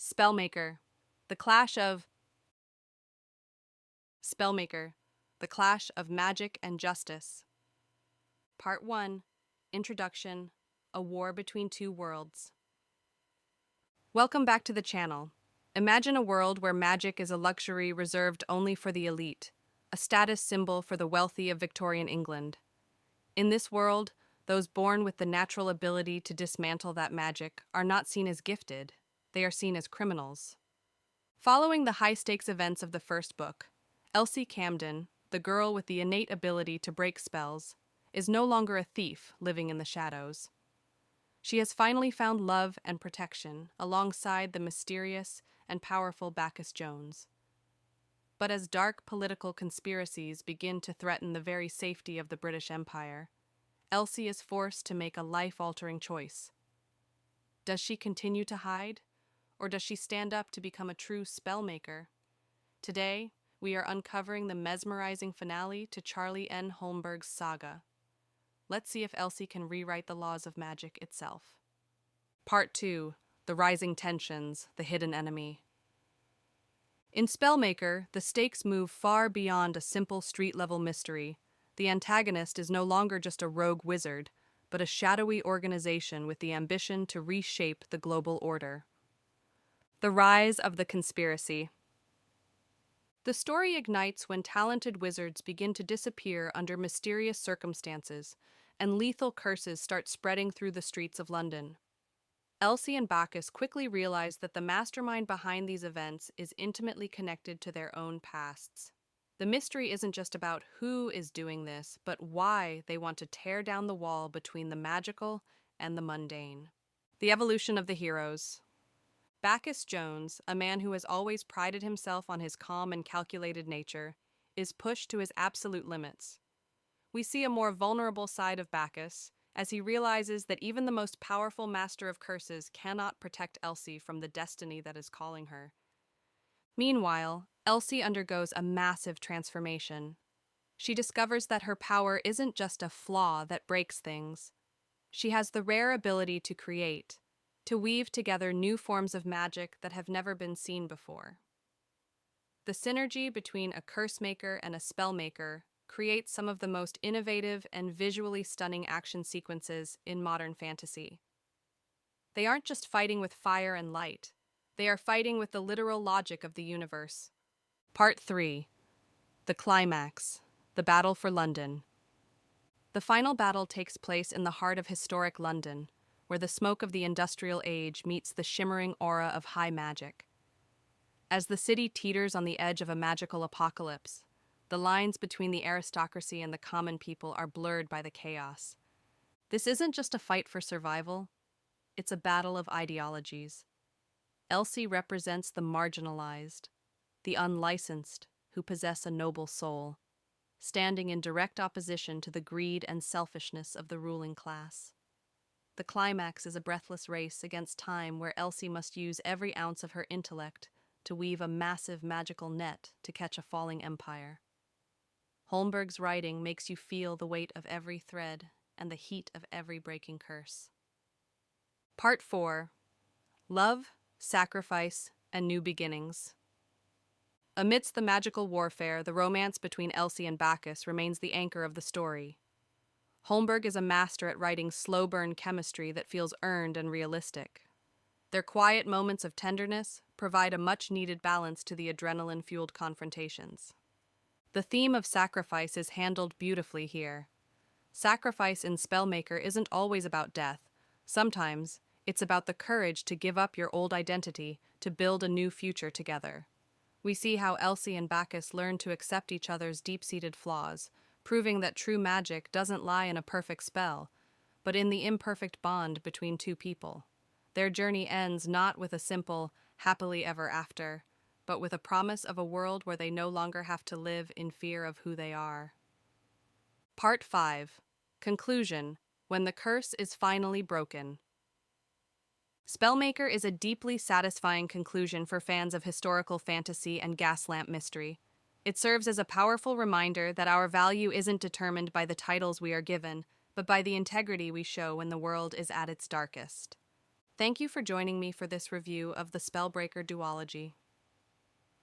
Spellmaker, the clash of Spellmaker, the clash of magic and justice. Part 1, Introduction, A War Between Two Worlds. Welcome back to the channel. Imagine a world where magic is a luxury reserved only for the elite, a status symbol for the wealthy of Victorian England. In this world, those born with the natural ability to dismantle that magic are not seen as gifted, they are seen as criminals. Following the high-stakes events of the first book, Elsie Camden, the girl with the innate ability to break spells, is no longer a thief living in the shadows. She has finally found love and protection alongside the mysterious and powerful Bacchus Jones. But as dark political conspiracies begin to threaten the very safety of the British Empire, Elsie is forced to make a life-altering choice. Does she continue to hide, or does she stand up to become a true spellmaker? Today, we are uncovering the mesmerizing finale to CharlieNHolmberg's saga. Let's see if Elsie can rewrite the laws of magic itself. Part 2, The Rising Tensions, The Hidden Enemy. In Spellmaker, the stakes move far beyond a simple street-level mystery. The antagonist is no longer just a rogue wizard, but a shadowy organization with the ambition to reshape the global order. The Rise of the Conspiracy. The story ignites when talented wizards begin to disappear under mysterious circumstances, and lethal curses start spreading through the streets of London. Elsie and Bacchus quickly realize that the mastermind behind these events is intimately connected to their own pasts. The mystery isn't just about who is doing this, but why they want to tear down the wall between the magical and the mundane. The evolution of the heroes. Bacchus Jones, a man who has always prided himself on his calm and calculated nature, is pushed to his absolute limits. We see a more vulnerable side of Bacchus, as he realizes that even the most powerful master of curses cannot protect Elsie from the destiny that is calling her. Meanwhile, Elsie undergoes a massive transformation. She discovers that her power isn't just a flaw that breaks things. She has the rare ability to create, to weave together new forms of magic that have never been seen before. The synergy between a curse maker and a spellmaker creates some of the most innovative and visually stunning action sequences in modern fantasy. They aren't just fighting with fire and light, they are fighting with the literal logic of the universe. Part 3, The Climax, The Battle for London. The final battle takes place in the heart of historic London, where the smoke of the industrial age meets the shimmering aura of high magic. As the city teeters on the edge of a magical apocalypse, the lines between the aristocracy and the common people are blurred by the chaos. This isn't just a fight for survival, it's a battle of ideologies. Elsie represents the marginalized, the unlicensed, who possess a noble soul, standing in direct opposition to the greed and selfishness of the ruling class. The climax is a breathless race against time where Elsie must use every ounce of her intellect to weave a massive magical net to catch a falling empire. Holmberg's writing makes you feel the weight of every thread and the heat of every breaking curse. Part 4, Love, Sacrifice, and New Beginnings. Amidst the magical warfare, the romance between Elsie and Bacchus remains the anchor of the story. Holmberg is a master at writing slow-burn chemistry that feels earned and realistic. Their quiet moments of tenderness provide a much-needed balance to the adrenaline-fueled confrontations. The theme of sacrifice is handled beautifully here. Sacrifice in Spellmaker isn't always about death. Sometimes, it's about the courage to give up your old identity to build a new future together. We see how Elsie and Bacchus learn to accept each other's deep-seated flaws, proving that true magic doesn't lie in a perfect spell, but in the imperfect bond between two people. Their journey ends not with a simple, happily ever after, but with a promise of a world where they no longer have to live in fear of who they are. Part 5, Conclusion, When the Curse is Finally Broken. Spellmaker is a deeply satisfying conclusion for fans of historical fantasy and gaslamp mystery. It serves as a powerful reminder that our value isn't determined by the titles we are given, but by the integrity we show when the world is at its darkest. Thank you for joining me for this review of the Spellbreaker duology.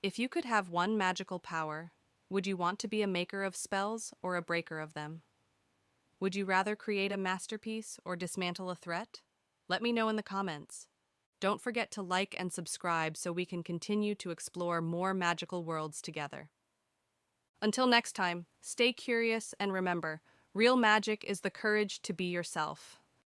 If you could have one magical power, would you want to be a maker of spells or a breaker of them? Would you rather create a masterpiece or dismantle a threat? Let me know in the comments. Don't forget to like and subscribe so we can continue to explore more magical worlds together. Until next time, stay curious and remember, real magic is the courage to be yourself.